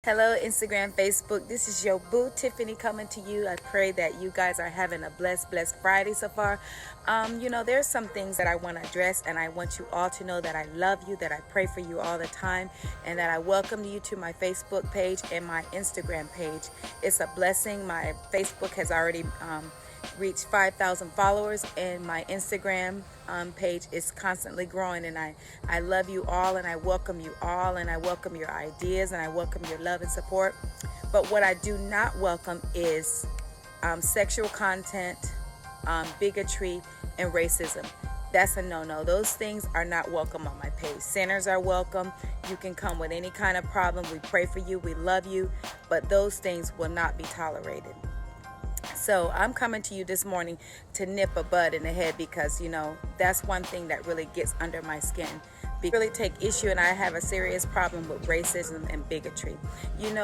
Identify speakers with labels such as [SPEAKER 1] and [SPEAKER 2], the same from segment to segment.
[SPEAKER 1] Hello, Instagram, Facebook. This is your boo, Tiffany, coming to you. I pray that you guys are having a blessed Friday so far. There's some things that I want to address, and I want you all to know that I love you, that I pray for you all the time, and that I welcome you to my Facebook page and my Instagram page. It's a blessing. My Facebook has already reached 5,000 followers, and my Instagram page is constantly growing, and I love you all, and I welcome you all, and I welcome your ideas, and I welcome your love and support. But what I do not welcome is sexual content, bigotry, and racism. That's a no-no. Those things are not welcome on my page. Sinners are welcome. You can come with any kind of problem. We pray for you. We love you. But those things will not be tolerated. So I'm coming to you this morning to nip a bud in the head, because that's one thing that really gets under my skin. Really take issue, and I have a serious problem with racism and bigotry.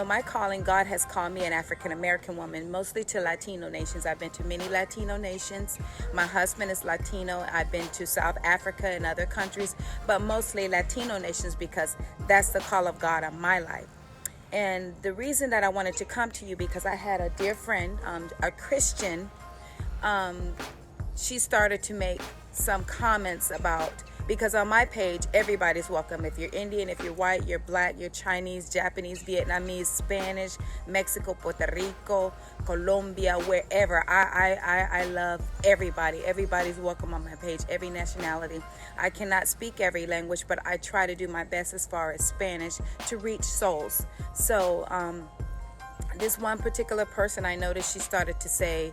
[SPEAKER 1] My calling, God has called me an African American woman, mostly to Latino nations. I've been to many Latino nations. My husband is Latino. I've been to South Africa and other countries, but mostly Latino nations, because that's the call of God on my life. And the reason that I wanted to come to you, because I had a dear friend, a Christian, she started to make some comments about, because on my page, everybody's welcome. If you're Indian, if you're white, you're black, you're Chinese, Japanese, Vietnamese, Spanish, Mexico, Puerto Rico, Colombia, wherever. I love everybody. Everybody's welcome on my page, every nationality. I cannot speak every language, but I try to do my best as far as Spanish to reach souls. So, this one particular person, I noticed she started to say,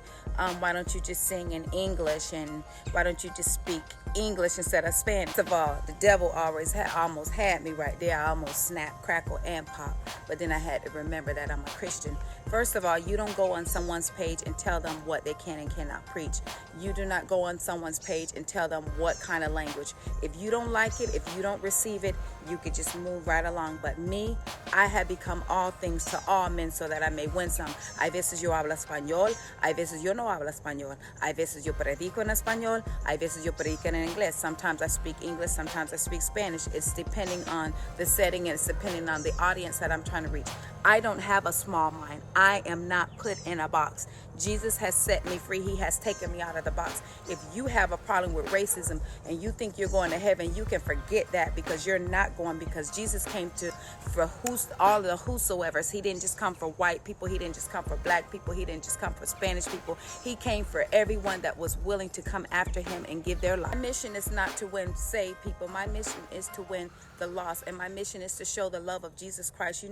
[SPEAKER 1] why don't you just sing in English, and why don't you just speak English instead of Spanish? First of all, the devil almost had me right there. I almost snapped, crackle, and pop. But then I had to remember that I'm a Christian. First of all, you don't go on someone's page and tell them what they can and cannot preach. You do not go on someone's page and tell them what kind of language. If you don't like it, if you don't receive it, you could just move right along. But me, I have become all things to all men so that I may win some. Hay veces yo hablo español, hay veces yo no hablo español. Hay veces yo predico en español, hay veces yo predico en inglés. Sometimes I speak English, sometimes I speak Spanish. It's depending on the setting, and it's depending on the audience that I'm trying to reach. I don't have a small mind. I am not put in a box. Jesus has set me free. He has taken me out of the box. If you have a problem with racism and you think you're going to heaven, you can forget that, because you're not going, because Jesus came for all the whosoevers. He didn't just come for white people. He didn't just come for black people. He didn't just come for Spanish people. He came for everyone that was willing to come after him and give their life. My mission is not to win saved people. My mission is to win the lost, and my mission is to show the love of Jesus Christ.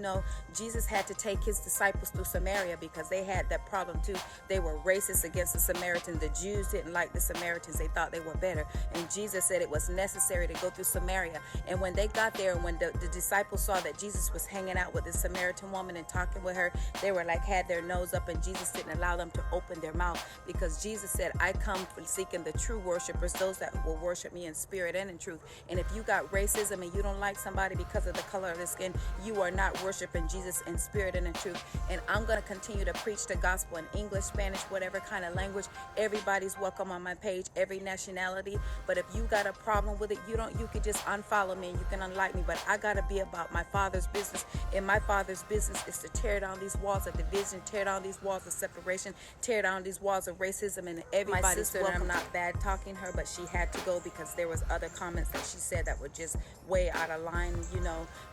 [SPEAKER 1] Jesus had to take his disciples through Samaria because they had that problem too. They were racist against the Samaritans. The Jews didn't like the Samaritans. They thought they were better. And Jesus said it was necessary to go through Samaria. And when they got there, and when the disciples saw that Jesus was hanging out with the Samaritan woman and talking with her, they were like, had their nose up, and Jesus didn't allow them to open their mouth, because Jesus said, I come for seeking the true worshipers, those that will worship me in spirit and in truth. And if you got racism and you don't like somebody because of the color of their skin, you are not worshiping Jesus in spirit and in truth. And I'm going to continue to preach the gospel in English, Spanish, whatever kind of language. Everybody's welcome on my page, every nationality. But if you got a problem with it, you could just unfollow me and you can unlike me. But I got to be about my Father's business. And my Father's business is to tear down these walls of division, tear down these walls of separation, tear down these walls of racism. And everybody's welcome. I'm not bad talking her, but she had to go because there was other comments that she said that were just way out of line,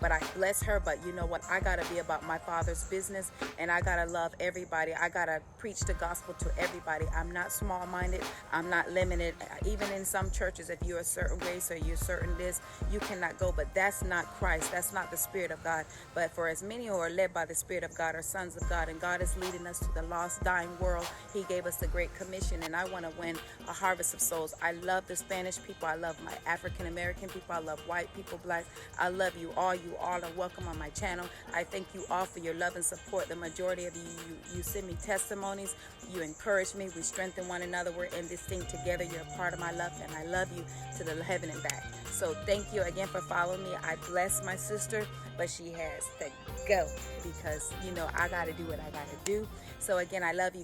[SPEAKER 1] But I bless her. But you know what? I got to be about my Father's business, and I got to love everybody. I got to preach the gospel to everybody. I'm not small-minded. I'm not limited. Even in some churches, if you're a certain race or you're certain this, you cannot go. But that's not Christ. That's not the Spirit of God. But for as many who are led by the Spirit of God are sons of God, and God is leading us to the lost, dying world. He gave us the Great Commission, and I want to win a harvest of souls. I love the Spanish people. I love my African American people. I love white people, black. I love you all. You all are welcome on my channel. I thank you all for your love and support. The majority of you send me testimonies. You encourage me. We strengthen one another. We're in this thing together. You're a part of my love, and I love you to the heaven and back. So thank you again for following me. I bless my sister, but she has to go, because I got to do what I got to do. So again, I love you